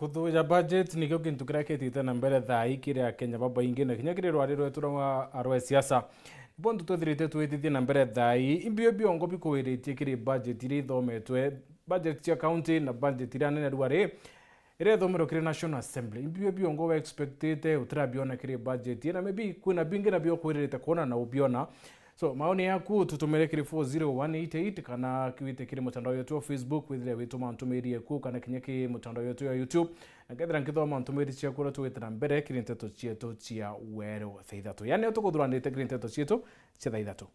Kuthuja budget nikio kintu kiria kitite na mbere thaa ikiria Kenya babaingi na kinya kiri rwari rwetu rwa arwe siasa bondu twithirite twithithie na mbere thaa imbio biongo bikuwiritie kiri budget iri thometwe budget cia county na budget iri nene rwari ire thomero kiri National Assembly imbio biongo we expected utirabiona kiri budget na maybe kuna bingi na bio kwirite kuona na ubiona. So maoni yaku tutumire kiri 40188 kana kiwite kiri mutandao yetu wa Facebook withire witu mantumiri yaku kana kinyeki mutandao yetu ya YouTube ngethira nkithoma mantumiri cia kura tuwitira mbere kiri Nteto cietu cia Weru Thaa Ithatu yani utukuthuranite kiri Nteto cietu cia Thaa Ithatu.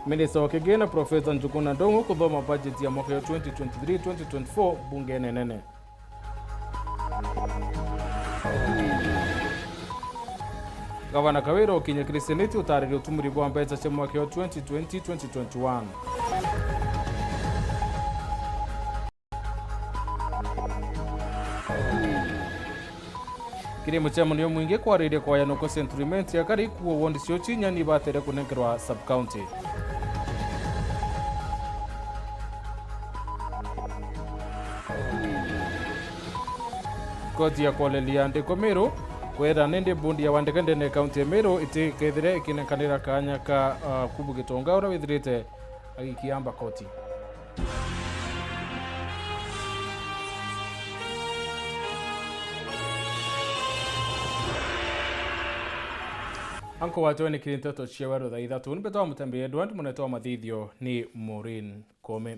Minister wa Kigina Professor Njuguna Ndung'u kuthoma budget ya mwaka 2023-2024 bunge nene. Gavana Kawira ukinya kiri Seneti utariri utumuri bwa mbeca cia mwaka 2020-2021. Kiri muchamo niyo mwingi kwaririe kwa yanoko sentiment ya kari kuo wondi cio chinya ni batere kunengerwa sub county. Koti ya kolelia ndiko Meru kwera nende bundi ya wandekende ne county ya Meru itikethire ikinekanira kanya ka kubu gitonga ura withirite agikiamba koti. Anko watu ni kiri Nteto cia Weru Thaa Ithatu nibetoa MUTEMBEI Edward munetoa mathithio ni Maureen Kome.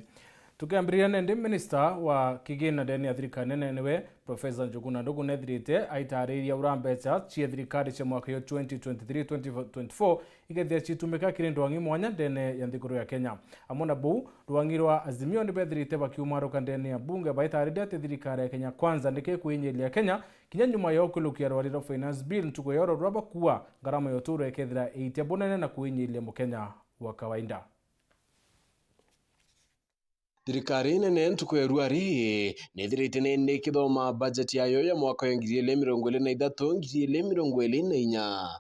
Tukiambiria nende minister wa Kigina deni ya thirikari nene niwe Professor Njuguna Ndung'u nethirite aitariria ura mbeca cia thirikari cia mwaka 2023-2024 igethia citumika kiri ndwangi mwanya ndene ya nthiguru ya Kenya. Amona bu ndwangi rwa Azimio nibethirite bakiumaruka ndene ya bunge baitariria ati thirikari ya Kenya kwanza ndike kuinyilia Kenya kinya nyuma ya ukulukia rwariro finance bill ntuko yoro rwaba kuwa garama ya uturo ekethira eitia bunene na kuinyilia Mukenya wa kawaida. Thirikari nene ntuko ya rwari nethirite nene kithoma budget yayo ya mwaka 2023-2024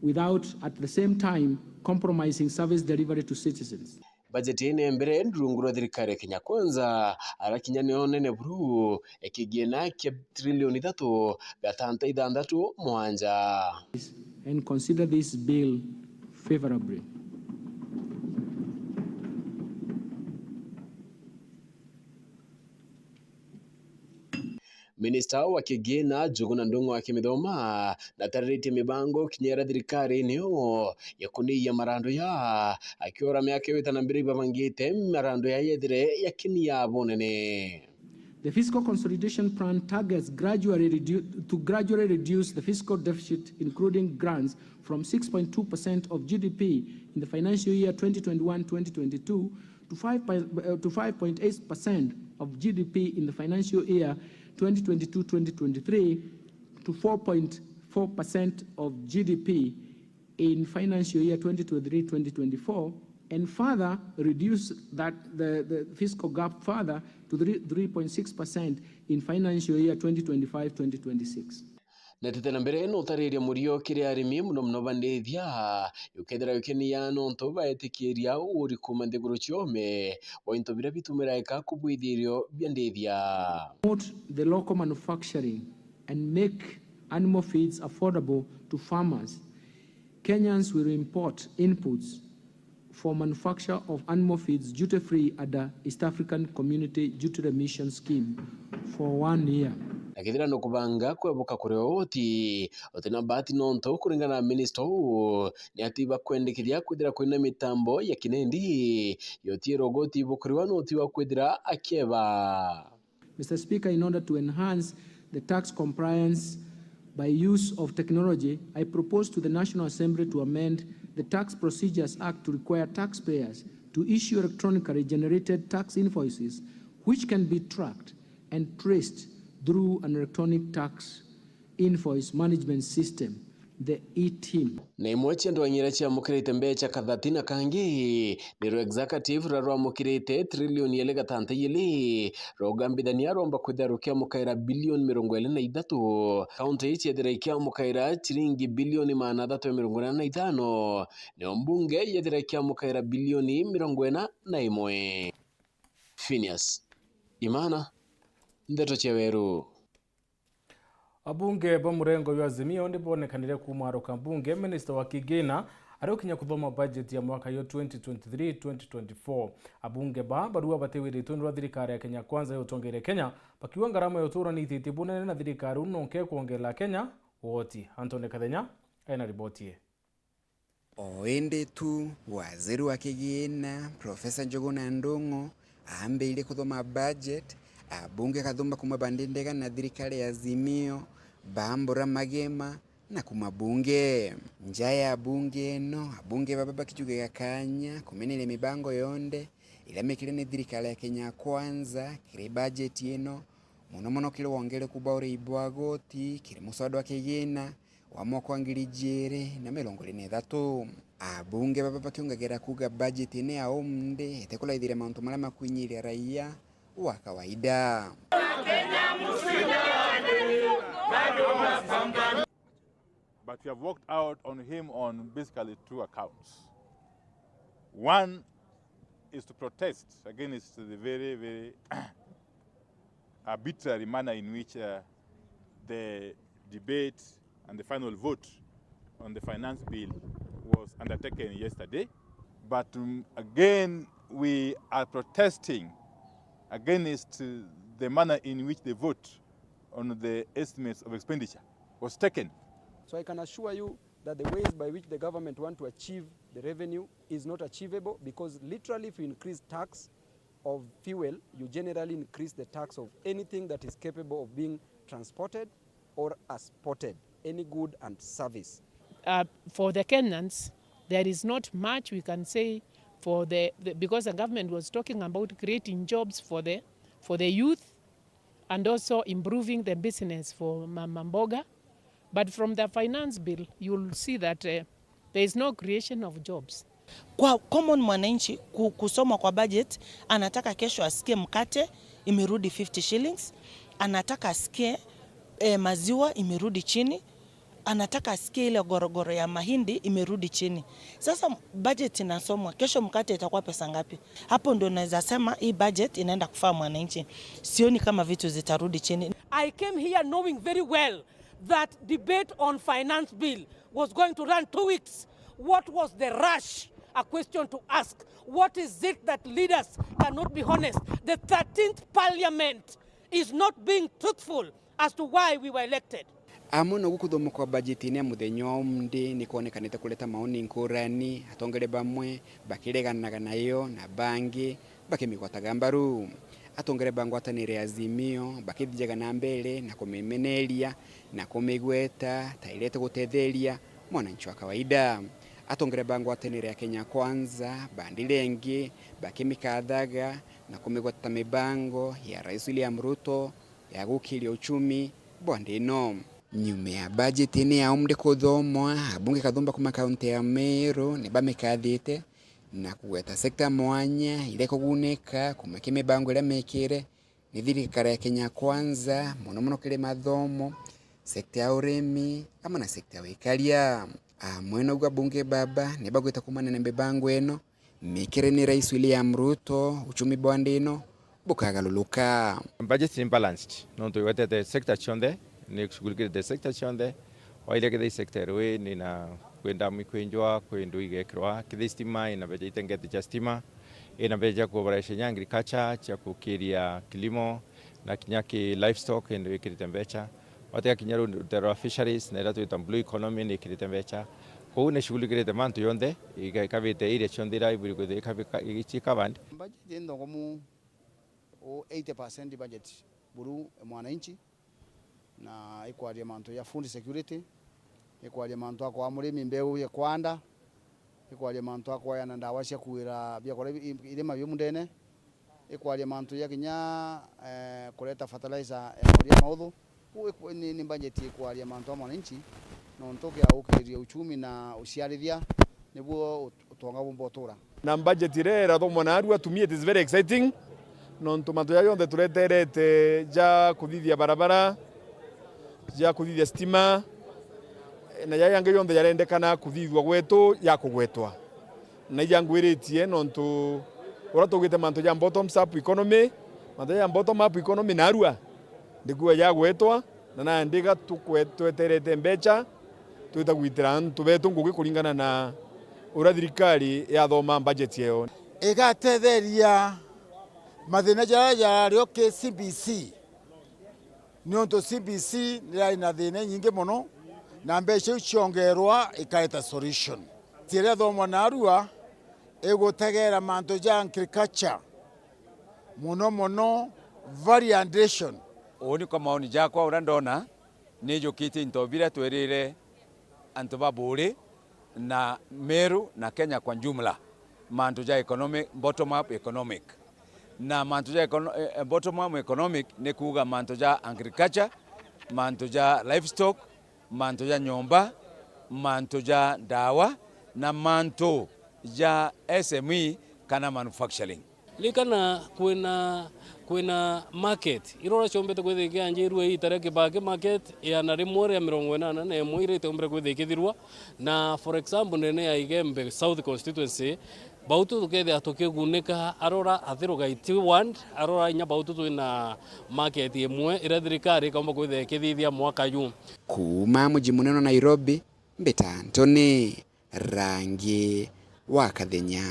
without at the same time compromising service delivery to citizens. Budget ine mbere ndurungura thirikari ya Kenya kwanza arakinya ne onene buru ekigena kia trilioni 3.6 mwanja and consider this bill favorably. Minister wa Kigina Njuguna Ndung'u akimithoma na tarite mibango kinyera thirikari niyo yakuniya marando ya akiora miaka witana mbere bavangite marando ya yethire yakinia bonene. The fiscal consolidation plan targets gradually reduce the fiscal deficit, including grants, from 6.2% of GDP in the financial year 2021-2022 to 5.8% of GDP in the financial year 2022-2023 to 4.4% of GDP in financial year 2023-2024, and further reduce the fiscal gap further to 3.6% in financial year 2025-2026. Netete mbere no tariria murio kiri arimi muno bandethia yukethera yukenia no ntoba etikiria uri kumanthiguru ciome ointo bira bitumira eka kubwithirio biandethia. Promote the local manufacturing and make animal feeds affordable to farmers. Kenyans will import inputs for manufacture of animal feeds duty-free under East African Community Duty Remission Scheme for 1 year. Akithira no kubanga kwebuka kureoti otina bahati nonto kuringana na minister ni atiba kwendekithia kwithira kwina mitambo ya kinendi yotie rogoti bukuriwa no tiwa kwithira akeba. Mr. Speaker, in order to enhance the tax compliance by use of technology, I propose to the National Assembly to amend the Tax Procedures Act to require taxpayers to issue electronically generated tax invoices which can be tracked and traced through an electronic tax invoice management system, the e-team. Na imweche ndwanyira cia mukirite mbeca kathatina kangi niro executive rarwa mukirite trilioni ele gatanta yili rogambithania romba kwitharukia mukaira bilioni 23 county ichethira ikia mukaira chiringi bilioni 345 ne mbunge yethira ikia mukaira bilioni 41. Phineas Imana, Nteto cia Weru. Abunge ba murengo wa Azimio ndibonekanire kumaruka mbunge Minister wa Kigina araukinya kuthoma budget ya mwaka yo 2023-2024. Abunge barua batewirite nwa thirikari ya Kenya Kwanza yotongere Kenya bakiwa ngarama yotura ni thiti bunene na thirikari unonke kuongela Kenya woti. Antone Kathenya ena ribotie. Nteto waziri wa Kigina Professor Njuguna Ndung'u aambeire kuthoma budget. Abunge kathomba kuma bandindega na thirikari ya Azimio bambura magema na kuma bunge njaya bunge no abunge baba kijuge gakanya kumenele mibango yonde ila mekile ni thirikari ya Kenya Kwanza kire budget yeno muno kile wongere kubaure ibwagoti kire musado wa Kigina wa mwaka wa 2023. Abunge baba kiongagera kuga budget ine ya omde etekola ithire mantu mala makunyira raia wa kawaida. But we have worked out on him on basically two accounts. One is to protest against the very, very arbitrary manner in which the debate and the final vote on the finance bill was undertaken yesterday. But again, we are protesting against the manner in which the vote on the estimates of expenditure was taken. So I can assure you that the ways by which the government want to achieve the revenue is not achievable, because literally if you increase tax of fuel, you generally increase the tax of anything that is capable of being transported or exported, any good and service. For the Kenyans, there is not much we can say for because the government was talking about creating jobs for the youth and also improving the business for Mama Mboga. But from the finance bill, you'll see that there is no creation of jobs. Kwa common mwananchi kusoma kwa budget, anataka kesho asikie mkate imerudi 50 shillings, anataka asikie maziwa imerudi chini, anataka asikie ile gorogoro ya mahindi imerudi chini. Sasa budget inasomwa, kesho mkate itakuwa pesa ngapi? Hapo ndio naweza sema hii budget inaenda kufaa mwananchi. Sioni kama vitu zitarudi chini. I came here knowing very well that debate on finance bill was going to run 2 weeks. What was the rush? A question to ask. What is it that leaders cannot be honest? The 13th Parliament is not being truthful as to why we were elected. Amono gukuthoma kwa budget ine muthenya omde ni kuonekanite kuleta maoni ngurani atongere bamwe bakireganaga nayo na bangi bakimigwataga mbaru atongere bangwatanire Azimio bakithijaga na mbele na kumemenelia na kumigweta tairete gutetheria mwananchi wa kawaida. Atongere bangwatanire ya Kenya Kwanza bandilengi bakimikathaga na kumigwata mibango ya Rais William Ruto ya gukiria uchumi bondino. Nyume ya budget ine ya omde kuthomwa abunge kathomba kuma kaunti ya Meru ni bamikathite na kuweta sekta mwanya ile kuguneka kumake mibango ile mekire ni thirikari ya Kenya Kwanza muno kile mathomo sekta ya uremi ama na sekta ya wikalia. Mwena gwa bunge baba ni bagweta kumana na mibango eno mekire ni Rais William Ruto uchumi bwandino bukagaluluka. Budget is imbalanced. No to wete the sector chonde ni kushughulikia the sector chonde waile kile sector we ni na kwenda mikwenjwa kwenda igekirwa kidistima inabeja itengete cha stima inabeja kuboresha agriculture cha kukiria kilimo na kinyaki livestock ndio ikiritembecha watu kinyaru the fisheries na ila blue economy ni ikiritembecha kwa une shughuli kile manto yonde ikavite ile chondira iburi kwa ikavika band budget ndo komu 80% budget buru mwananchi na ikwaria manto ya food security ikwaria manto akwa murimi mbeu ya kwanda ikwaria manto akwa yana ndawa cia kuira bia kore ile mabyo mundene ikwaria manto ya kinya kuleta fertilizer ya maudhu ni budget ikwaria manto mwananchi no ntoke aukiria uchumi na uciarithia nibuo utonga bombotura na budget ile rathomwa na aru atumie. It is very exciting no ntomato ya yonde tuleterete ja kuthithia barabara ja kuthithia stima na yange yonde yarendekana kuthithwa gwetu ya kugwetwa na yangwiritie no ntu ora tugite manto ya bottom up economy manto ya bottom up economy narua ndikuwa ya gwetwa na ndiga tweterete mbecha twita gwitira antu betu ngugi kuringana na ura thirikari ya thoma budget yeo igatetheria mathina jara rio CBC nionto CBC nira ina thina nyingi muno na mbeca iciongerwa ikareta solution tiria thomwa narua egotegera manto ja agriculture muno variation oni kwa maoni jakwa ura ndona ni njukite intobira twerire antu baburi na Meru na Kenya kwa jumla manto ja economic bottom up economic na manto ja bottom up economic ni kuga manto ja agriculture manto ja livestock manto ja nyomba manto ja dawa na manto ja SME kana manufacturing likana kwina market irora chombete kwithike anjiru itareke bage market ya na rimore ya 80 na emwe ombre kwithike thirwa na for example nene ya Igembe South constituency bautu tukethe atukiguneka arora athiruga iti1 arora inya bautu twina market imwe ira thirikari kaomba kwithike thithia mwaka yu kuma muji munene Nairobi mbeta Antony Rangi wa Kathenya.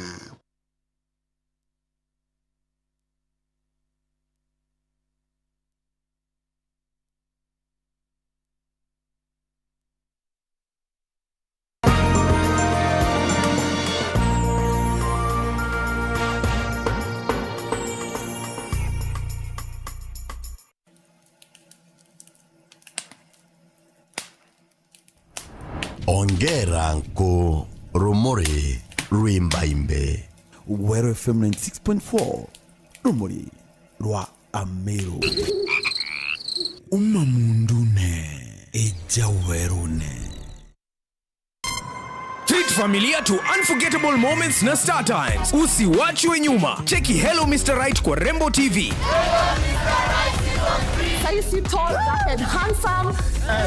Ongera nko rumuri rwimbaimbe Weru FM 96.4 rumuri rwa Ameru umamundune eja werune. Treat familia to unforgettable moments na Star Times. Usiwachwe nyuma. Cheki Hello Mr. Right kwa Rembo TV. Saisi tall, dark and handsome.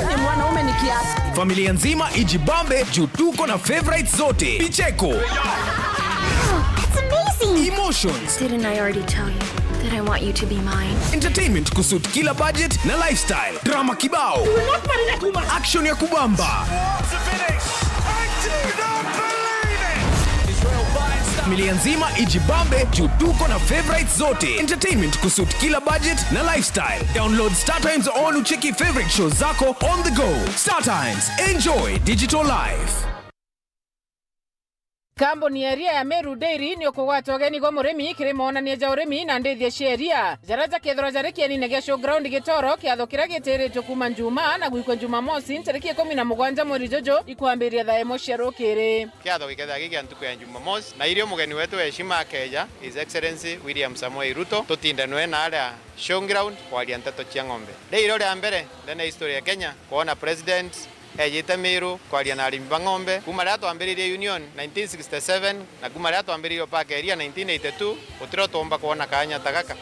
Ni mwanaume ni kiasi. Familia nzima ijibambe juu tuko na favorites zote. Picheko. It's amazing. Emotions. Didn't I already tell you that I want you to be mine? Entertainment kusuit kila budget na lifestyle. Drama kibao. Action ya kubamba. Familia nzima ijibambe juu tuko na favorites zote. Entertainment kusuit kila budget na lifestyle. Download Star Times on ucheki favorite shows zako on the go. Star Times, enjoy digital life. Kambuni area ya Meru Dairy ni okugwatwo geni go murimi kirimo ni ja urimi na ndithie sheria jaraja kethro jariki ni nege showground gitoro kiatho kira gitiritwo kuma njuma na gwiko njuma mosi tariki 17 mweri jojo ikwambiria thaa imo sherokiri kiatho giketha giki antuko ya njuma mosi na irio mugeni wetu heshima Kenya His Excellency William Samoei Ruto tutindanwe na ala showground kwa Nteto cia ng'ombe rĩrĩ rĩa mbere ndene history ya Kenya kuona president ejite Meru kwa na arimi ba ng'ombe kuma rĩa twambĩrĩirie union 1967 na kuma rĩa twambĩrĩirie park area 1982 utiro tomba kuona kanya tagaka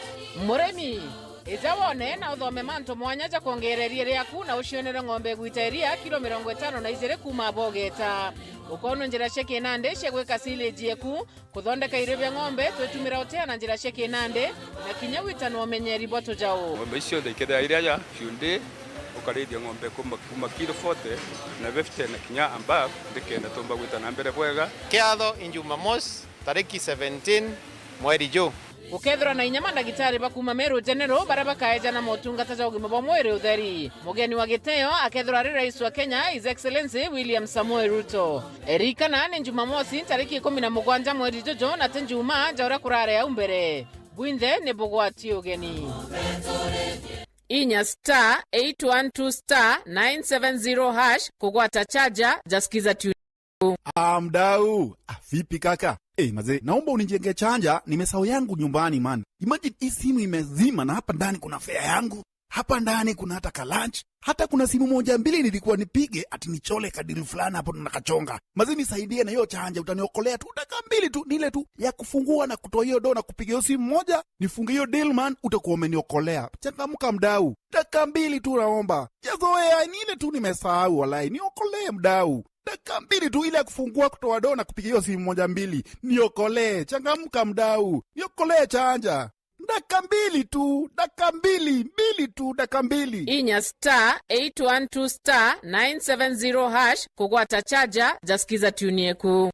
murimi ija wone na uthome manto mwanya ja kuongereria riaku na ucionere ng'ombe gwiteria kilo 50 na izere kuma bogeta ukono njira sheke nande shegweka silage yeku kuthondeka irebya ng'ombe twetumira otea na njira sheke nande na kinya witano omenyeri boto jao ng'ombe icio ndaiketha iria ya fiunde ukarithia ng'ombe kuma kilo 40 na 50 na kinya above ndikenda tomba gwita na mbere bwega kiatho injuma mos tariki 17 mweri jo ukethra na inyama ndagitari bakuma Meru General baraba kaeja na motungata ja ugima bwa mwiri utheri mugeni wa giteo akethra ri rais wa Kenya His Excellency William Samoei Ruto erika na ni Jumamosi tariki 17 mweri jojo na tenjuma jaura kurare ya umbere bwinde ne bogwati ugeni inya star 812 star 970 hash kugwata chaja jasikiza tu mdau vipi kaka maze naomba unijenge chanja nimesahau yangu nyumbani man imagine hii simu imezima na hapa ndani kuna fare yangu hapa ndani kuna hata ka lunch hata kuna simu moja mbili nilikuwa nipige ati nichole kadiri fulani hapo tunakachonga maze nisaidie na hiyo chanja utaniokolea tu dakika mbili tu nile tu ya kufungua na kutoa hiyo do na kupiga hiyo simu moja nifunge hiyo deal man utakuwa umeniokolea changamka mdau dakika mbili tu naomba jazoea nile tu nimesahau walai niokolee mdau Dakika mbili tu ile kufungua kutoa doo na kupiga hiyo simu moja mbili. Niokolee, changamka mdau. Niokolee chanja. Dakika mbili tu, dakika mbili tu, dakika mbili. Inya *812*970# kugwata chaja jasikiza tunieku.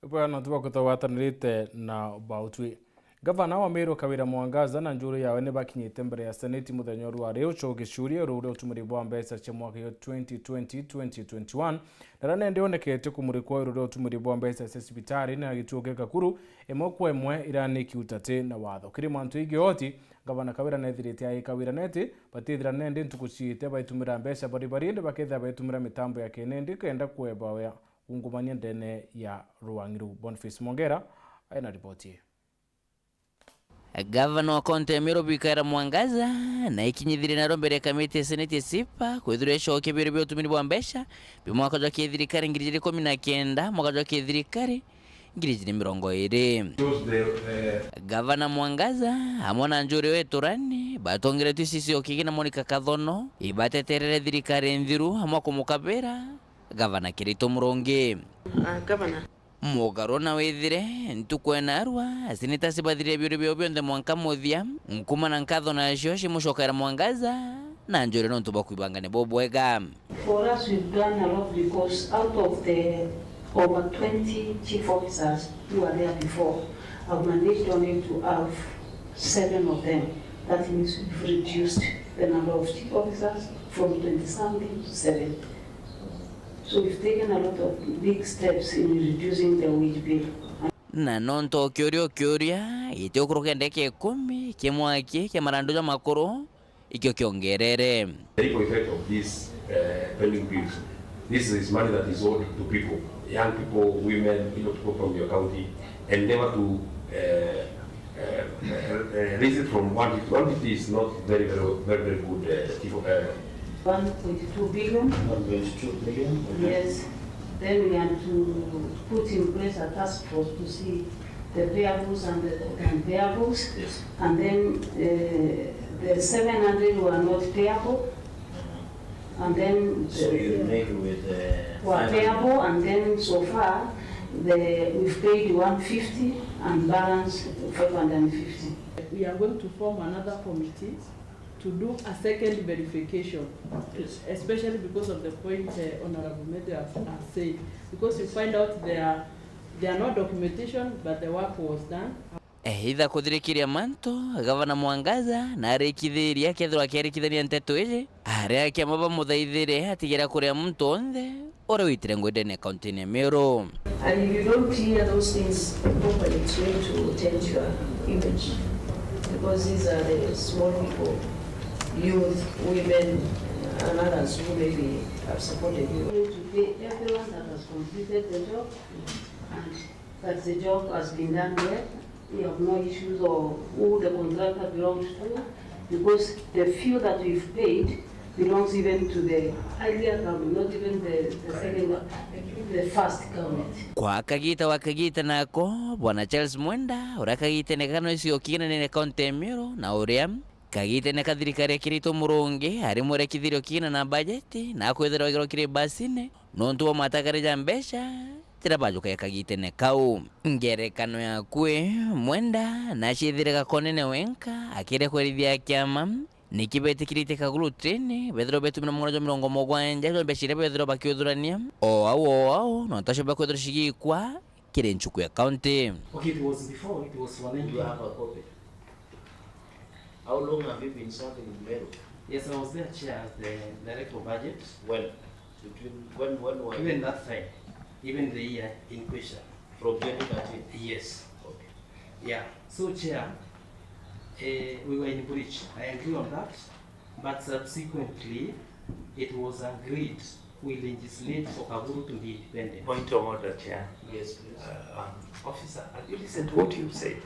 Bwana tuwa kutawatanirite na bautwi. Gavana wa Meru Kawira Mwangaza na njuri yawe ne bakinyite mbere ya Senate muthenya wa reo cogishurie rure utumuri bwa mbeca cia mwaka 2020-2021 narane ndionekete kumurikwa rure utumuri bwa mbeca cia cibitari na gituoke kakuru emwe kwa emwe irani kiutate na watho kiri mantu igioti. Gavana Kawira nethirite ai Kawira neti batithira nende ntukuciite baitumira mbeca bari ndi baketha baitumira mitambo ya kenende kenda kweba wa ungumania ndene ya Ruangiru. Boniface Mongera aina ripoti. Gavana wa kaunti ya Meru Kawira Mwangaza na ikinyithire na rombere kamiti ya Senate sipa kwithuria kibiri bya utumiri bwa mbeca bimwaka wa kithirikari 2019 mwaka wa kithirikari 2020. Gavana Mwangaza amona njuri weturani batongere twisisi okigina Monica Kathono ibateterere thirikari nthiru hamwe kumukabira Gavana Kirito Murongi. Gavana Mugarona wethire ntukwena arwa asinita sibathire biro byo byonde mwanka muthia nkuma na nkatho na shoshi mushokera Mwangaza na njore no tubakwibangane bobwega. For us we've done a lot because out of the over 20 chief officers who were there before, I've managed only to have 7 of them. That means we've reduced the number of chief officers from 20-something to 7. So we've taken a lot of big steps in reducing the wage bill. Na nonto kyoria ite okurokende ke 10 kemwaki kemaranduja makoro ikyo kyongerere. The ripple effect of this pending bills, this is money that is owed to people, young people, women, people from your county, and never to raise it from 150. 150 is not very good. 1.2 billion. 1.2 billion. Okay. Yes. Then we had to put in place a task force to see the payables and the payables. Yes. And then the 700 were not payable. And then so you remain with were payable, and then so far we've paid 150 and balance 550. We are going to form another committee to do a second verification, yes, especially because of the point Honorable Mete has said, because you find out there are no documentation, but the work was done. Hitha kuthirikiria manto Gavana Mwangaza na arikithiria kethwa kerikithania Nteto ije aria kiamaba muthaithire atigira kuria muntu onthe ora witire ngwendene kaunti ya Meru. And if you don't clear those things properly, it's going to taint your image, because these are the small people, youth, women, and others who maybe have supported you. To pay everyone that has completed the job, and that the job has been done well. We have no issues of who the contractor belongs to, because the few that we've paid belongs even to the earlier government, not even the second, the first government. Kwa kagita wakagita nako Bwana Charles Mwenda ura kagita nekano isi okina nene kaunti ya Meru na uria kagita ne kathirikari Kirito Murongi ari mwere kithirio kina na budget na kwethera igiro kire basine nontu wa matakarija mbeca tira bajuka kagita ne kau ngerekano ya kwe Mwenda na shithire gakonene wenka akire kwerithia kiama nikibetikirite kagulu trene bethero betu mina mwana mirongo mogwanja jo beshire bethero bakiuthurania o no tashoba kwethero shigikwa kire nchuku ya county. Okay, it was before, it was one. You have a copy. How long have you been serving in Meru? Yes, I was there, Chair, as the director of budget. When? When were you? Even that time, even the year in question. From 2013? Yes. Okay. Yeah. So, Chair, we were in breach. I agree on that. But subsequently, it was agreed we legislate for Kaguru to be independent. Point of order, Chair. Yes, please. Officer, have you listened to what you said?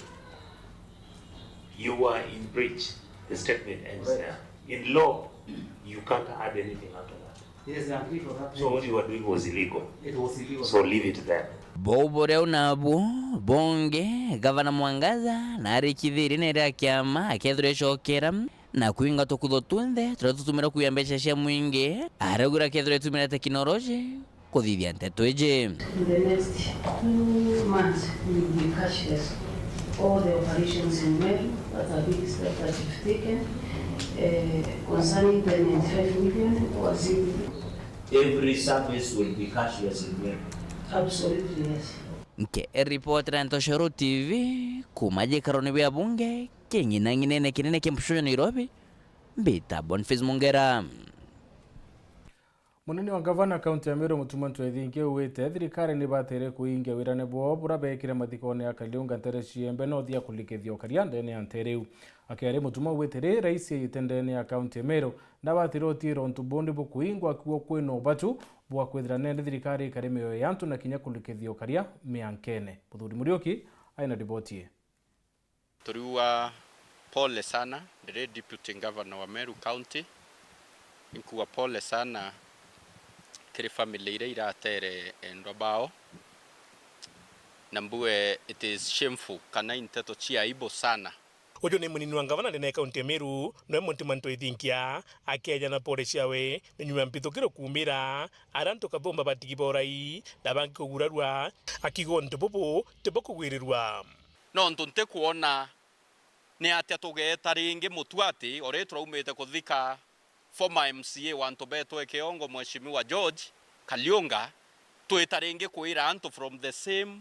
You were in breach. The statement ends there. In law, you can't add anything after that. Yes, I agree for that. So what you were doing was illegal. It was illegal. So leave it there. Boboreu nabo bonge gavana Mwangaza na arikithiri nere kiama akethire shokera na kuinga tokutho twenthe tira tutumira kuyambesha cia mwingi aregura kethire tumira teknology kuthithia Nteto ije. In the next 2 months we will be cashless. All the operations in Weru, that's a big step that we've taken. Concerning the 95 million was Every service will be cashless in Weru. Absolutely, yes. Nke reporter Ntoshoro TV kumaje karone bya bunge kengina nginene kinene kempusho Nairobi mbita Boniface Mungera. Munene wa gavana kaunti ya Meru Mutumantu ethinge uwite thirikari ni batere kuingia wirane bo bura bekire mathikone ya Kaliunga ntere ciembe no thia kulikithio karia ndene ya ntereu akere mutuma uwite rais yitendene ya kaunti ya Meru na batiro tiro ntubondi bu kuingwa kuo kwino batu bwa kwithira nende thirikari karemeo yantu na kinya kulikithio karia miankene Muthuri Murioki aina ripotie. Turiwa pole sana the deputy governor wa Meru County inkuwa pole sana kiri family ire iratere endwa bao nambue it is shameful kana Nteto chia ibo sana. Ujo ni munini wa gavana ndene kaunti ya Meru no Mutumantu ethinkia akeja na pole ciawe ni nyuma mpithukiro kumira arantu kabomba batigiborai dabangi kugurarwa akigo ntupopo tibokugwirirwa no ntunte kuona ni atia tugeta ringi mutuati ore turaumite kuthika former MCA wa Nteto ekiongo mheshimiwa George Kaliunga twita ringi kuira antu from the same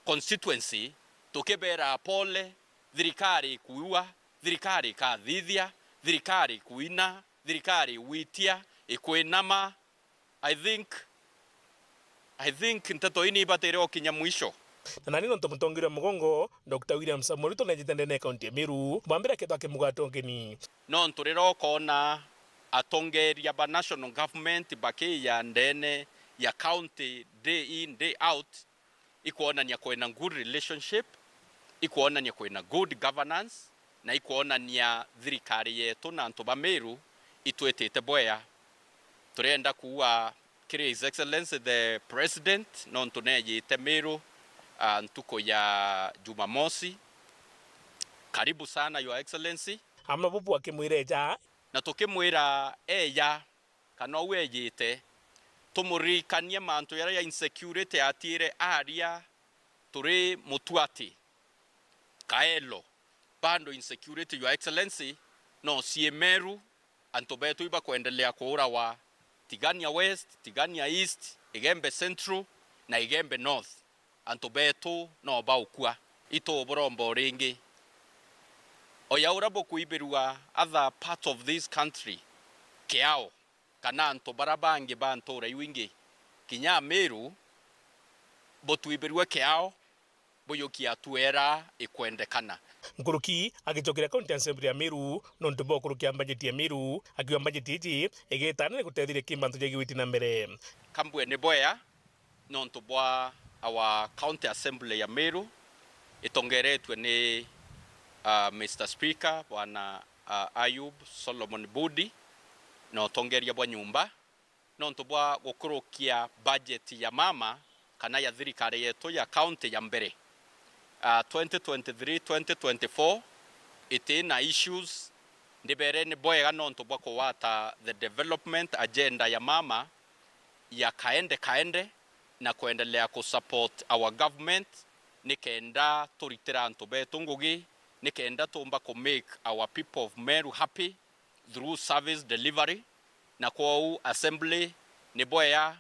constituency tukibera pole thirikari kuua thirikari kathithia thirikari kuina thirikari witia ikwinama. I think Nteto ini batere okinya mwisho na nani no mutongira mugongo Dr. William Samuel to nejitendene kaunti ya Meru bambira keto akimugatongeni no nturiro kona atongeria ba national government baki ya ndene ya county day in day out ikuona nya kwena good relationship ikuona nya kwena good governance na ikuona nya thirikari yetu na antu ba Meru itwetete boya turenda kuwa kiri his excellency the president no ntuneyite Meru ntuko ya Jumamosi. Karibu sana your excellency amabubu akimwireja na tukimwira eya kana weyite tumurikanie mantu yara ya insecurity atire aria turi mutuati kaelo bando insecurity your excellency no sie Meru antu betu iba kuendelea kuura wa Tigania West, Tigania East, Igembe Central na Igembe North antu betu no baukua ito borombo ringi oyaura boku ibirua other part of this country kiao kana antu barabangi bantora iwingi kinya Meru botu ibirua kiao boyokia tuera ikwendekana Nkuruki agitokera county assembly ya Meru no ntubo kurukia budget ya Meru akiwa budget iji egetana ne kutethire kimbantu jegi witi na mbere kambwe ne boya no ntubwa our county assembly ya Meru itongeretwe ni Mr. Speaker bwana Ayub Solomon Budi no tongeria bwa nyumba no ntubwa gukurukia budget ya mama kana ya thirikari yetu ya county ya mbere 2023-2024 itina issues ndibere ni boyega no ntubwa kuwata the development agenda ya mama ya kaende na kuendelea kusupport our government nikenda turitira antu betu ngugi nikenda tumba ku make our people of Meru happy through service delivery na kwa assembly ni boya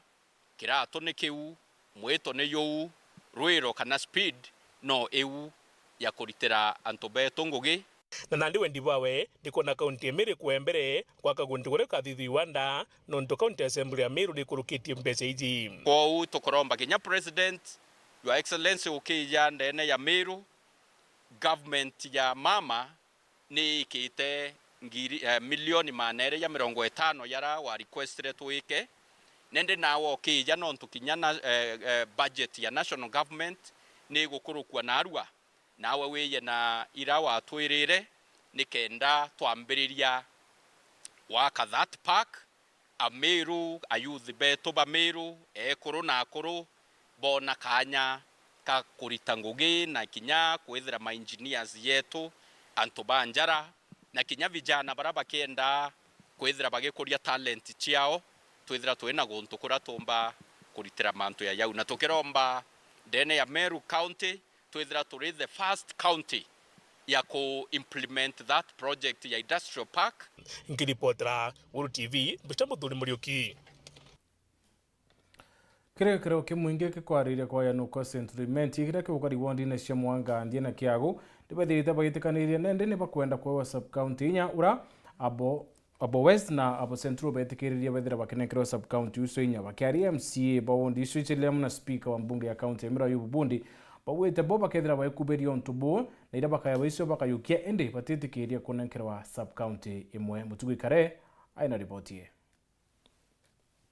kirato ni kiu mwito ni yu ruiro kana speed no eu ya kuritira antu betu ngugi na nandi wendi bawe ndiko na county Meru kwembere kwa kagundi gore kathithi wanda no ndo county assembly ya Meru ni kurukitie mpese iji kwa tukoromba kinya president your excellency ukija ndene ya Meru government ya mama ni ikite milioni manere ya 50 yara wa requested tuike nende nawo ukija no tukinya na budget ya national government ni gukurukwa na arua nawe weye na ira wa twirire nikenda twambiriria waka that park a Meru a youth beto ba Meru ekuru na akuru bona kanya ka kurita ngugi na kinya kwethira ma engineers yetu antu banjara na kinya vijana baraba kenda kwethira bagikuria talent ciao twethira twina guntu kuratumba kuritira mantu ya yau na tukiromba ndene ya Meru County twethira turi the first county ya ku implement that project ya industrial park. Nkiripotera Weru TV Mbitambo Thuri Muriuki. Kire kimwingi kikwariria kwa yanuko settlement igire kugari wondine cia Mwanga ndie na Kiagu ndibathirite bagitikanirie nende ne bakwenda kwa sub county nya ura abo West na abo Central betikiriria bethira bakenekero sub county uso inya bakiari MCA bawondi switchile na speaker wa mbunge ya county Emira Yububundi bawete boba kethira baikuberio ntubu na ira bakaya baiso bakayukia ende batitikiria kunenkerwa sub county imwe mutugi kare aina ripotie.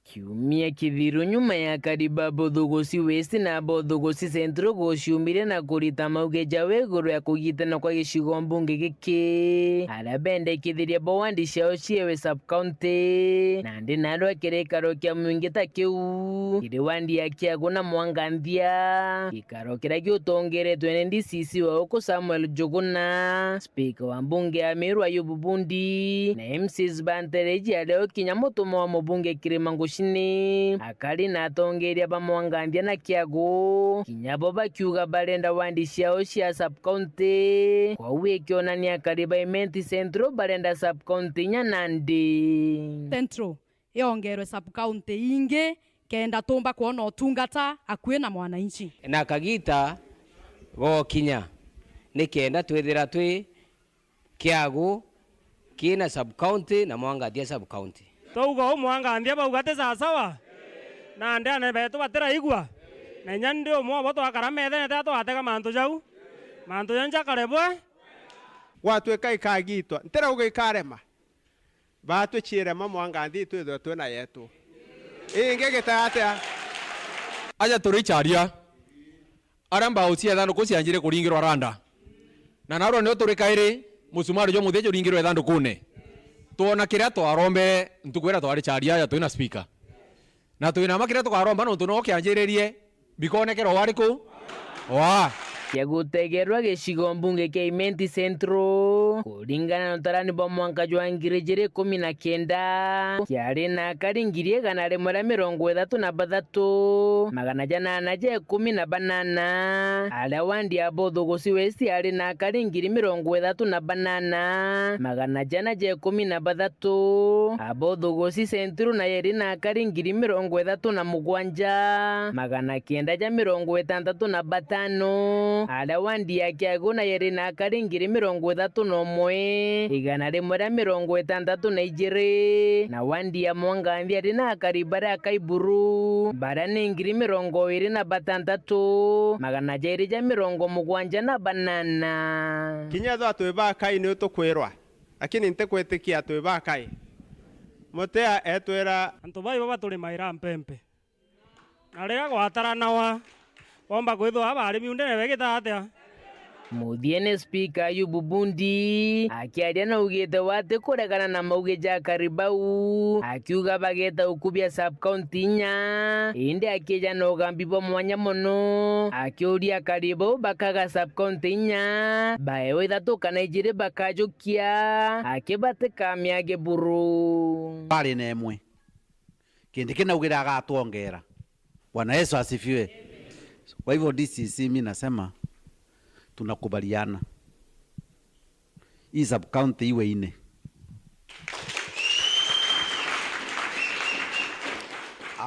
Kiumia kithiru nyuma ya kariba Bothogosi West na Bothogosi Central gũciumire na kũrita maugeja wegũrũ ya kũgitana kwa gĩcigo mbunge gĩkĩ arĩa bendekithirie bawandi ciao ciewe sub county na ndĩ na andũ a kĩrĩkaro kĩa mũingĩ ta kĩu kĩrĩ wandi ya Kiagu na Mwanga nthia gĩikaro kĩrĩa gĩũtongoretio nĩ DCC wa huko Samuel Njuguna speaker wa mbunge ya Meru Yububundi na MCs Bantereji arĩa kinya mũtũmwo wa mũbunge Kĩrĩma Shini akari na atongeria ba Mwanga ndia na Kiagu kinyabo bakiuga barenda wandi ciao cia sub county kwa wikionania kariba imenti Central barenda sub county nya Nandi Central yongerwe sub county ingi kenda tumba kuona utungata akuwe na mwananchi na kagita go kinya ni kenda twithira twi Kiagu kina sub county na Mwanga ndia sub county Tougo Mwanga ndia baugate sawa na ndia ne betu batira igwa na nyandi omwe boto akara methe ne tato atega mantu jau mantu yanja karebwe watu kaikagitwa ntera ugikarema batu chirema Mwanga ndi twitho twena yetu inge gitatea aja turicharia aramba ucia thano kucianjire kuringirwa randa na naro ne turikaire musumari jo muthejo ringirwe thando kune tuona kiria twarombe ntukwira twari charia ya twina speaker na twina makira twaromba no tuno kianjiririe bikonekero wariku wa yagutegerwa gĩcigo mbunge kĩa Imenti Central kũringana na tarani ba Mwanga jwa ngirejere 19 kiari na karingirie gana rimwe rĩa 33 magana jana na je 18 ala wandi ya Bothogosi West ari na karingiri 38 magana jana je 13 Bothogosi Central na yeri na karingiri 37 magana kenda ja 65 ala wandi ya Kiagu na yeri na karingiri 31 igana rimwe rĩa 62 na wandi ya Mwanga nthia na karibara kaiburu bara ni ngiri 26 magana jeri ja 78 kinya tho atweba kai ni tukwirwa lakini nte kwetikia atweba kai mutea etwera antu bai baba tuli maira mpempe na rega gwatara nawa omba kwithwa abarimi undene begita atia Muthiene speaker Yububundi akiaria na ugite wate kuregana na maugeja karibau akiuga bageta ukubia sub county nya inde akija no gambibo mwanya mono akiuria karibau bakaga sub county nya bae Ithatu kana ijire bakajukia akibate kamiage buru bali nemwe kindi kina ugira agatuongera Bwana Yesu asifiwe. Kwa hivyo DCC mimi nasema tunakubaliana hii sub county iwe ine.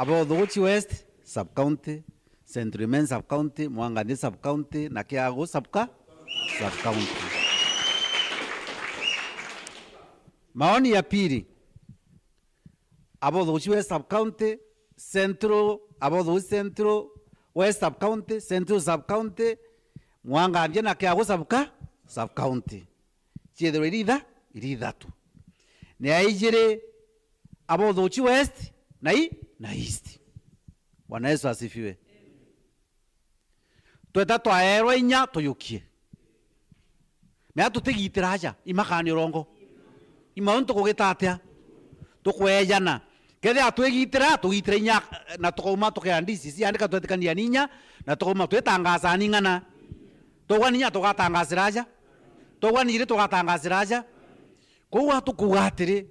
Bothogosi West sub county, Central sub county, Mwanga sub county na Kiagu sub county. Maoni ya pili, Bothogosi West sub county, Central, Bothogosi Central, West sub county, Central sub county, Mwanga na Kiagu sub county. Chiedero Ithatu. Ni aijire Bothogosi West na East. Bwana Yesu asifiwe. Tweta twaerwa inya tuyukie. Mea tutigitira aja imakani rongo. Ima untu kugitatia. Tukwejana. kethe atwegitira tugitire nya na tukoma tukiandisi si andika twetikania ninya na tukoma twetangasa ningana tugwaninya tugatangaziraja tugwanire tugatangaziraja ko watu kugatire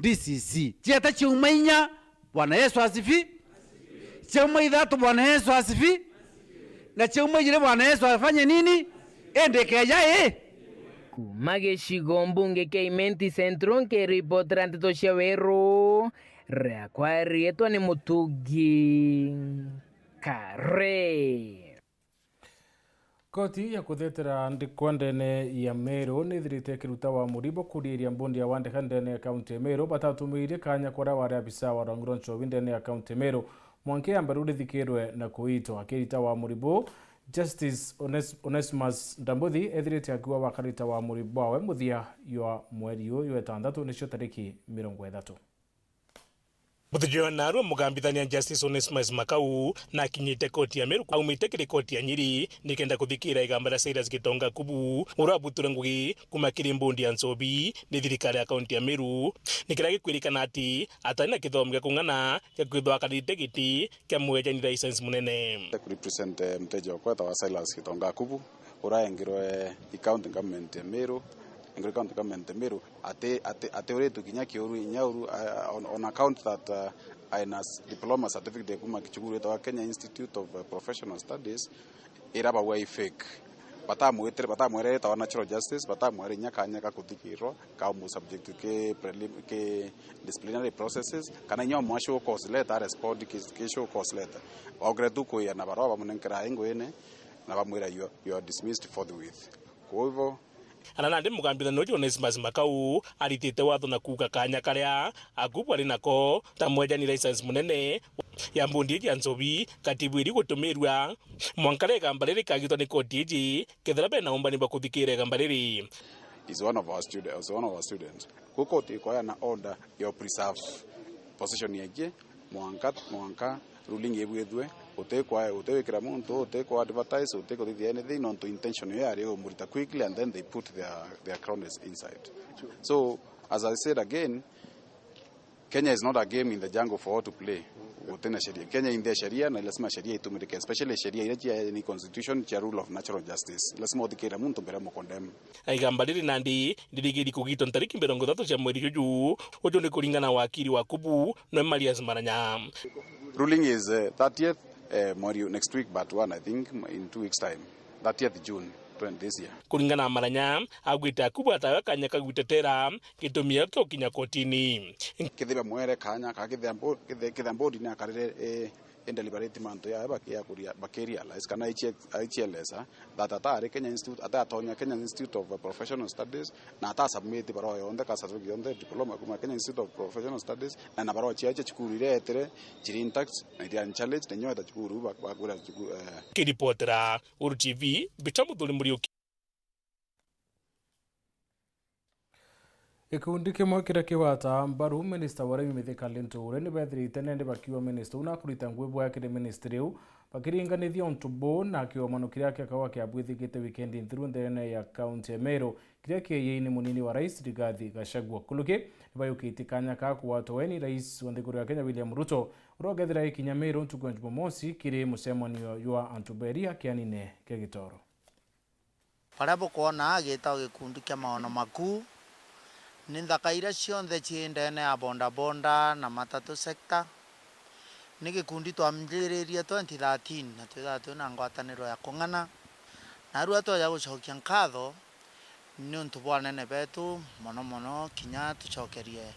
DCC tieta chiumainya Bwana Yesu asifi chiuma Ithatu Bwana Yesu asifi na chiuma jire Bwana Yesu afanye nini endekeja kuma gĩcigo mbunge kĩa Imenti Central nkĩripotera Nteto cia Weru rĩakwa rĩtwa nĩ Mũtungi Kare. Koti ya kuthetera ndikwa ndene ya Meru nithirite kiruta wa muribo kuriria mbundi ya wandika ndene ya kaunti ya Meru batatumirie kanya kwara wari abisa wa Rangiro Nchovi ndene ya kaunti ya Meru mwanke ya mbaru rithikirwe na kuitwa akirita wa muribo Justice Onesimus Ndambuthi ethirite akiwa wakarita wa muribo awe muthia ywa mweri uyu etandatu nicio tariki 30. Muthujio narua mugambithania Justice Onesimus Makau na kinyite koti ya Meru aumite kiri koti ya Nyiri nikenda kuthikira igamba Cyrus Gitonga Kubu urabutura ngugi kumakiri mbundi ya Nchovi ni thirikari ya kaunti ya Meru nikira gikwirikana ati atana kithomo gya kung'ana gya kwithwa karite giti kya mwenjani license munene represent mteja wa Cyrus Gitonga Kubu uraengirwe county government ya Meru County government Meru ate uretu kinya kiuru nyauru on account that INAS diploma certificate kuma kichuguru wa Kenya Institute of Professional Studies iraba way fake batamwere ta natural justice batamwere nyakanya ka kuthikirwa ka mu subject ke disciplinary processes kana nyo mwasho cause letter respond ke show cause letter ogretu ko ya na baraba munenkera ingwene na bamwira you are dismissed forthwith kwa hivyo ananande mugambithano ucio Onesimus Makau aritite watho na kuga kanya karia akubu ari nako ta mwenjani license munene ya mbundi ya Nchovi katibu iri gutumirwa mwankare gambariri kagitwa ni koti iji kethera bena umbani bakuthikire gambariri is one of our students kukoti kwa na order your preserve position yake mwanka ruling ebwethwe utekira muntu utekwa advertise uteko the anything not to intention yari umurita quickly and then they put their crowns inside. So as I said again, Kenya is not a game in the jungle for all to play. Utena sheria Kenya in the sheria na lazima sheria itumike, especially sheria ile ni constitution cha rule of natural justice lazima utikira muntu mbere mo condemn aigambaliri nandi ndirigiri kugito ntariki 30 cia mweri uyu ujo ni kuringana wakiri wa Kubu no Marias Maranya. Ruling is 30th next week, but one I think in 2 weeks time, 30th June 20 this year. Kulingana Maranya agwita Kubu atawe kanya kagwitetera gitumia kyo kinya kotini kitheba mwere kanya kakithambodi na karire deliberate manto ya kuria bakeria is kana ICLS that atari Kenya Institute atatonya Kenya Institute of Professional Studies na ata submit baro yonde ka certificate yonde diploma kuma Kenya Institute of Professional Studies na baro chiache chikurire etere chirintax na dia challenge nenyo ta chikuru bakura kiripotera URTV bitamuthuri muri ikundi kimwe kiria kiwata mbaru minister wa Mithika Linturi ni bethirite nende bakiwa minister una kurita ngwebo ya kire ministry u bakiringanithia ontubo na kiwa mano kiria kikawa kiabwithikite weekend through ndene ya county ya Meru kiria kiyeini munini wa rais Rigathi Gachagua kuluke nibayukite kanya ka kuwatoweni rais wa nthiguru ya Kenya William Ruto urogethira ikinya Meru ntugo Jumamosi kiri musemani ywa Antuberia kianine kegitoro parabo kuona agita gikundi kia maono makuu ni nthaka iria cionthe ciendene ya bonda na matatu sector ni gikundi twambiririe 2013 na twithatu na ngwataniro ya kung'ana na rua twaja gucokia nkatho ni untu bwanene betu mono kinya tucokerie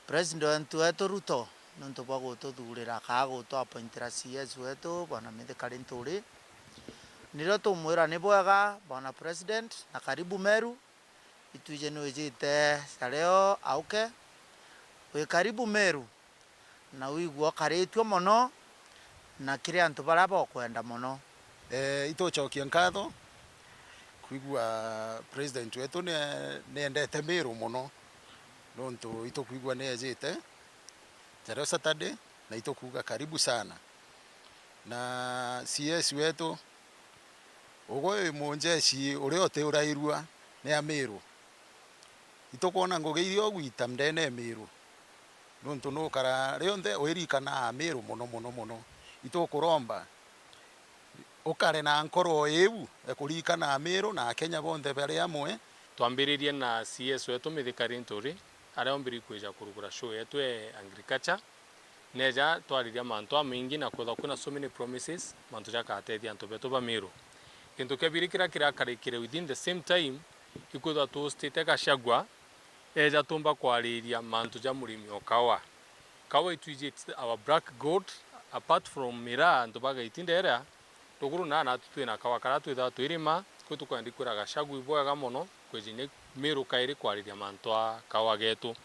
president wetu Ruto ni untu bwa gututhurira ka gutu appointira CS wetu Bwana Mithika Linturi niro tumwira ni bwega Bwana president na karibu Meru ituje nwejite sareo auke we karibu Meru na wigwo karetwo mono na kire antu barabo kwenda mono itochokia nkatho kuigwa president wetu ne endete Meru mono nonto itokuigwa ne ejite sareo Saturday na itokuga karibu sana na CS wetu ogoe monjeshi uriote urairua ne Meru itokona ngogeirio gwita mdene Meru nontu no kara rionde oirikana Meru muno itokuromba ukare na nkoro ebu ekurikana Meru na Kenya bonde bari amwe twambiririe na CS wetu mithikari nturi aria ombiri kwija kurugura show yetu agriculture neja twariria mantu amingi na kwetha kuna so many promises mantu jakatethia antu betu ba Meru kintu kebirikira kirakarikire within the same time ikwetha tu state Gachagua eja tumba kwariria mantu ja murimi okawa kawa itwije our black gold apart from mira antu baga itindera tuguru na tutwina kawa kara twitha twirima kwitu kwandikura Gachagua ibwega muno kwejine Meru kairi kwariria mantu kawa getu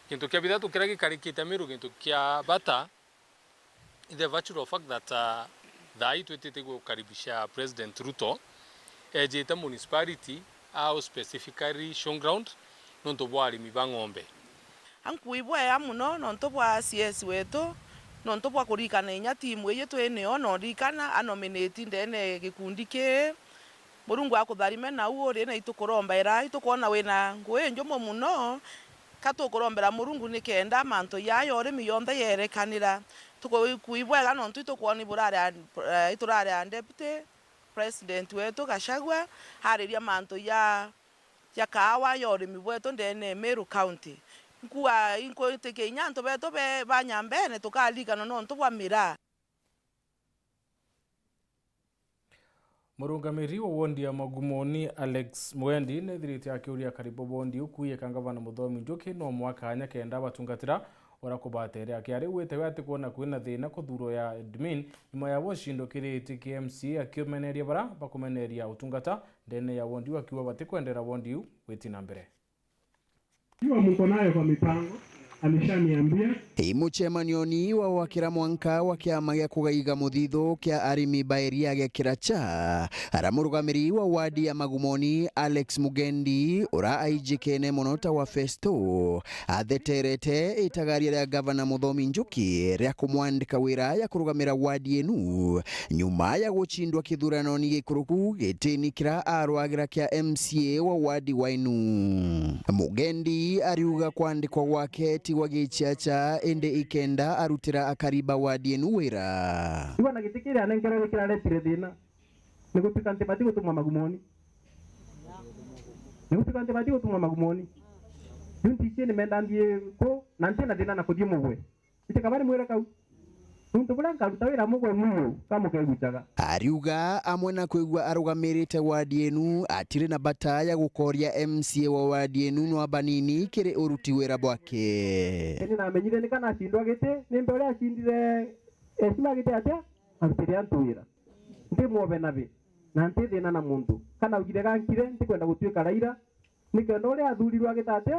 kintu kia bithatu kira gikarikite Meru kintu kia bata the virtue of fact that Thaa twitite gukaribisha President Ruto ejete municipality au specifically show ground nonto bwa arimi ba ng'ombe ankuibwa ya muno nonto bwa CS wetu nonto bwa kurikana inya timu ye twene ono rikana anominate ndene gikundi ke Murungu akutharime na uori na itukuromba ira itukona wina ngwe njomo muno katukurombera Murungu nikenda manto yayo urimi yonthe yerekanira tukuibwa nonto itukwoni burare iturare deputy president wetu Gachagua hariria manto ya kawa yorimi bwetu ndene Meru County nkuwa inko teke nyanto beto be banyambene tukalikana nonto bwa mira Murungamiri wa wondi ya Magumoni Alex Mwendi nethirite akiuria karibu bondi ukuye kangavana Muthomi Njuki no mwaka anya kenda batungatira ora kubatere akiari wetewe ati kuona kwina thina kuthuro ya admin nyuma ya washindo kiriti KMC akiomeneria bara bakumeneria utungata ndene ya wondi akiwa batikwendera wondi wetina mbere hiyo mko nayo kwa mipango alishaniambia muchemanioni wa wakira mwanka wa kiama gya kugaiga muthithu kia arimi bairia gya kiracha aramurugamiri wa wadi ya Magumoni Alex Mugendi ura aijikene monota wa Festo atheterete itagaria rya gavana Muthomi Njuki rya kumwandika wira ya kurugamira wadi enu nyuma ya guchindwa kithurano-ni gikuruku gitini kira arwagira kia MCA wa wadi wainu. Mugendi ariuga kwandikwa gwake wa gichacha ende ikenda arutira akariba wadi enu wira iwana gitikira nenkera kira letire thina nigutika ntibati gutumwa Magumoni nigutika ntibati gutumwa Magumoni yunti chene mendandie ko nantena thina na kuthie mugwe itikabari mwira kau nuntu bulanka rutawira mugwe muyo kamukeguchaga ariuga amwe na kwigwa arugamirite wadi enu atire na bata ya gukoria MCA wa wadi enu no abanini kire uruti wira bwake eni na menyire ni kana shindwa gite nimbe uri ashindire esima gite atia arutire antuwira ndi mwobe nabe na nti thina na muntu kana ugire gankire ndikwenda gutwika raira nikenda uri athurirwa gitate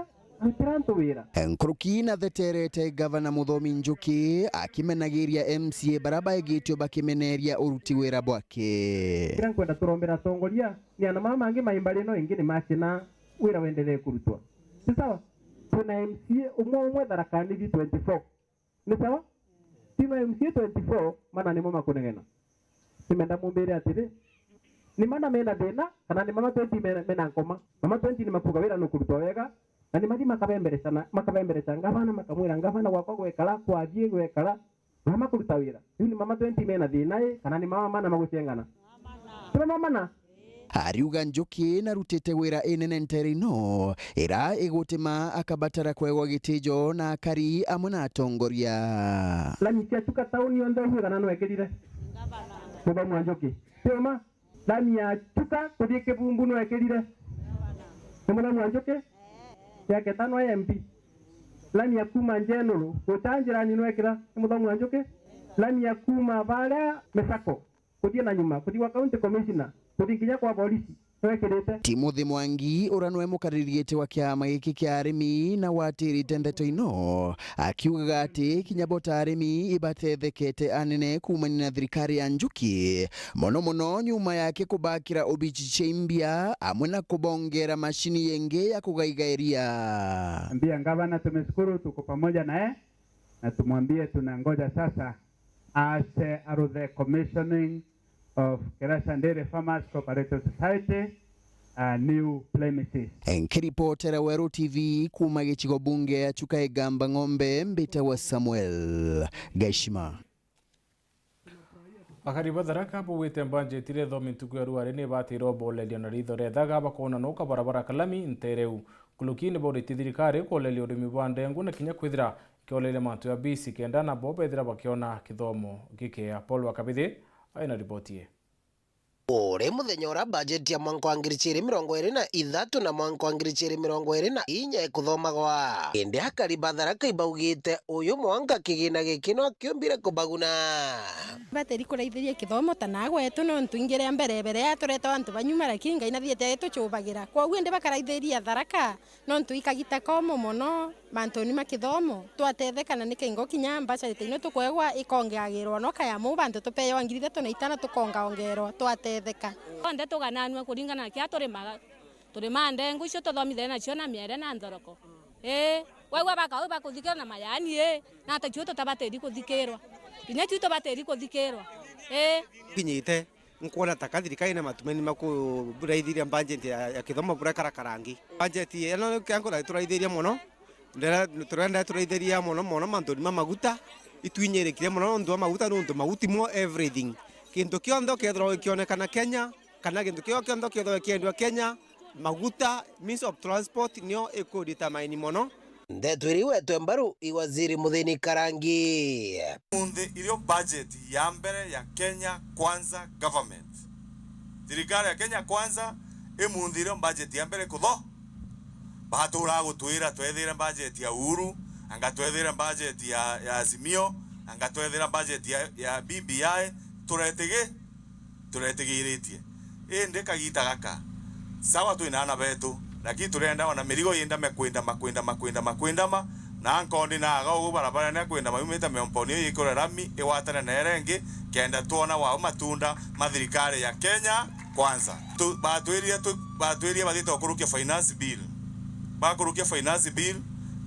Nkuruki na theterete gavana Muthomi Njuki akimenagiria MCA baraba egitio bakimeneria uruti wira bwake kira kwenda turombera tongoria ni ana mama mangi maimbali no ingine makina wira wendelee kurutwa ni sawa tuna MCA umwe darakani 24 ni sawa tima MCA 24 mana ni mama kunengena simenda mumbere atire ni mana mena thina kana ni mama 20 mena ngoma mama 20 ni makuga wira no kurutwa wega na ni madi makabemberesha ngavana makamwira ngavana gwakwa gwekala kwathie gwekala mama kuruta wira ni mama 20 mena thina kana ni mama mana magucengana tuna mama na ariuga Njuki na rutite wira inene nterino ira igutima akabatara kwegwa gitijo na akari amwe na atongoria lami cia chuka tauni onde hugana no ekirire Muthomi Njuki sema lami ya chuka kuthie kibumbu no ekirire Muthomi Njuki yake tano ya MP lami ya kuma njenulu utanjira ni nwekira Muthomi Njuki lami ya kuma vale mesako kuthie na nyuma kuthie wa county commissioner kuthie kinya kwa polisi nwekirite Timothy Mwangi uranwe mukaririete wa kiama giki kia arimi na watirite Nteto ino akiuga ati kinyabota arimi ibatethekete anene kumani na thirikari ya Njuki mono nyuma yake kubakira ubichi chembia amwe na kubongera mashini yenge ya kugaigairia. Ambia ngavana tumeshukuru tuko pamoja naye na tumwambie tunangoja sasa as the commissioning of Kerasha Dairy Farmers Cooperative Society new premises. Nkiripotera Weru TV kuma gichigo bunge Chukaigamba Ng'ombe Mbita wa Samuel Gaishima. Akariba Tharaka Buwite Budgetire thomi ntuku ya ruare ni batiro bolelia na ritho rethaga bakona nuka barabara kalami ntereu kulukini bodi thirikari kolelia urimi bwa ndengu na kinya kwithira kiolele mantu ya bisi kenda na bobe thira bakiona kithomo gike Paul Wakabithi aina ripotie. Ore muthenya ura budget ya mwanko wa ngiri ciri mirongo iri na ithatu na mwanko wa ngiri ciri mirongo iri na inya ikuthomagwa indi Akariba Tharaka ibaugite uyu mwanka kigina giki no kiumbire kubaguna bateri kuraithiria kithomo tanagwe etu no ntwingire mbere ya tureta antu banyumara kinga ina thiete tuchubagira kwa uende bakaraithiria Tharaka no ntwikagita komo mono mantoni makithomo twatethekana ni kingo kinya mbacite ino tukwegwa ikongeagirwa no kaya mu bantu tupeyo ngiri 305 tukongaongerwa twatetheka onde tugananwa kuringana kia turima ndengu icio tuthomithane nacio na miere na nthoroko wewe bakau bakuthikirwa na mayani na tachuo tutabateri kuthikirwa kinya chuo tubateri kuthikirwa kinyite nkuona takathirika na matumeni maku buraithiria budget ya kithomo bura karakarangi budget eno kyango na turaithiria muno turenda turaithiria muno mantoni maguta itwinyerekire muno ndo maguta ndo magutimo everything kintu kiondo kethro kionekana Kenya kana kintu kiondo kethro kiendwa Kenya maguta means of transport nio ikudetermine muno. Nteto iriwetwe mbaru iwaziri Muthini Karangi munthi irio budget ya mbere ya Kenya Kwanza government thirikari ya Kenya Kwanza imunthi irio budget ya mbere kutho batura gutwira twethire budget ya Uhuru anga twethire budget ya Azimio anga twethire budget ya BBI turetigiritie indi kagita gaka sawa twinana betu lakini turenda wana mirigo yenda makwenda na nkondi na aga barabara na kwenda mayumita meomponi ikora rami iwatana na erengi kenda tuona wa matunda mathirikari ya Kenya Kwanza batwiria bathito kurukia finance bill bakurukia finance bill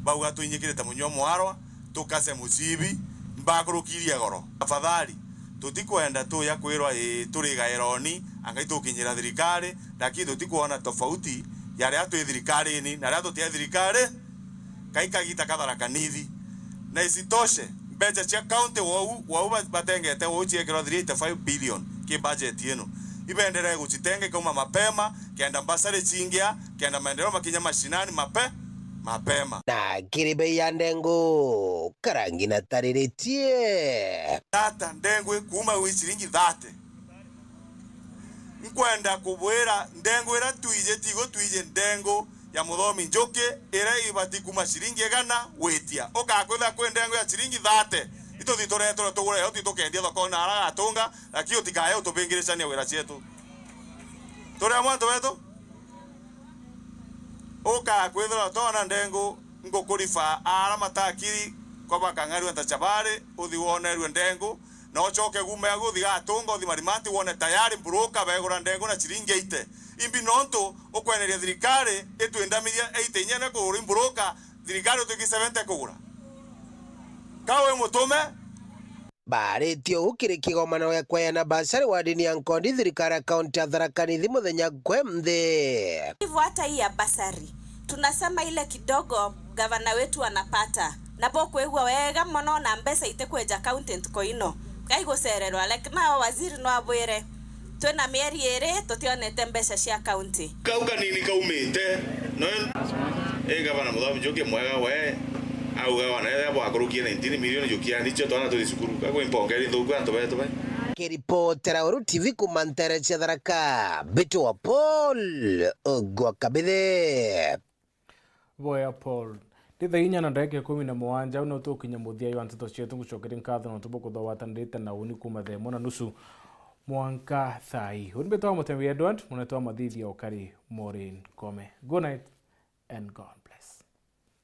bauga tuinyikirite munyo mwarwa tukase mucibi bakurukiria goro afadhali tutikwenda tu ya kwirwa turiga eroni anga itukinyira thirikari lakini tutikuona tofauti yale atu thirikari ni na atu tia thirikari kaikagita Tharaka nithi na isitoshe mbeca cia county wau batengete wau ciekero 385 billion ki budget yenu ibendere gucitenge kuma mapema kenda mbasare chingia kenda maendeleo makinya mashinani mapema na kiribei ya ndengu Karangi na tariritie data ndengu kuma shilingi 30 nkwenda kubwira ndengu ira tuije ndengu ya muthomi njuki ira ibati kuma shilingi 100 wetia ukakwitha kwi ndengu ya shilingi 30 ituthi turetwo tugure yo titukendia thoko na ara atunga lakini utikaye utubingiricania wira cietu turia mwanto wetu ukakwithira tona ndengu ngukurifa ara matakiri kwa bakang'aru ntachabare uthi wonerwe ndengu na ucoke gume guthi gatunga uthi marimati wone tayari broka begura ndengu na shilingi 8 imbi nonto ukweneria thirikari itwendamithia 8 inyene kugura broka thirikari utuki 70 kugura kawe mutume baretio ukiri kigomano ya kwayana basari wadini ya nkondi thirikari kaunti ya Tharaka Nithi muthenya gwemthe hivyo hata hii ya basari tunasema ile kidogo gavana wetu anapata na bokwegwa wega mono na mbesa itekweja accountant ko ino kaigucererwa like na waziri no abwire twena mieri ere tutionete mbesa cia county kauga nini kaumite no gavana muthomi njuki mwega we auga wana ya bwakurukia 19 milioni jukia nicho twana tulisukuru kagwe mpongeri thuku antu betu be kiripotera Weru TV kumantere cia Tharaka bitu wa Paul Gwakabithe boya Paul Titha inya na ndeke 17 uno tukinya muthia wa Nteto cietu gucokeria nkatho no tubuku thawatandite na uni kuma themo na nusu mwanka thai unbetwa MUTEMBEI Edward munetwa mathithia ukari Maureen Kome. Good night and God